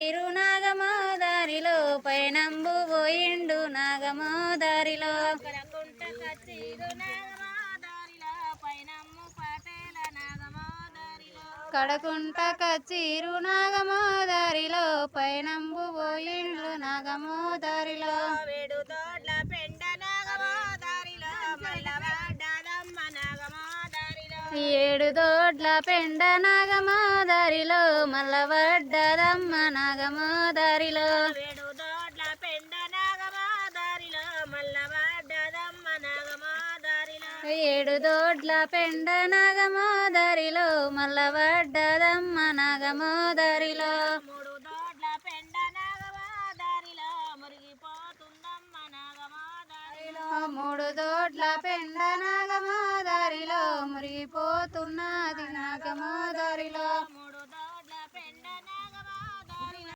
తిరునాగమో దారిలో పయనంబు పోయిండు నాగమో దారిలో కడకుంట కచ్చిరు నాగమో దారిలో పయనంబు పోయిండు నాగమో దారిలో వేడు తోడ్ల పెండ నాగమో దారిలో మల్లవడ్డదమ్మ నాగమో దారిలో ఏడు దోడ్ల పెండ నాగమో దారిలో మల్లవడ్డదమ్మ నాగమో దారిలో ఏడు దోడ్ల పెండ నాగమో దారిలో మల్లవడ్డదమ్మ నాగమో దారిలో ఏడు దోడ్ల పెండ నాగమో దారిలో మల్లవడ్డదమ్మ నాగమో దారిలో మూడు దోడ్ల పెండ నాగమో దారిలో మురిగిపోతుందమ్మ నాగమో దారిలో మూడు దోడ్ల పెండ నాగమో దారిలో మురిగిపోతున్నది నాగమో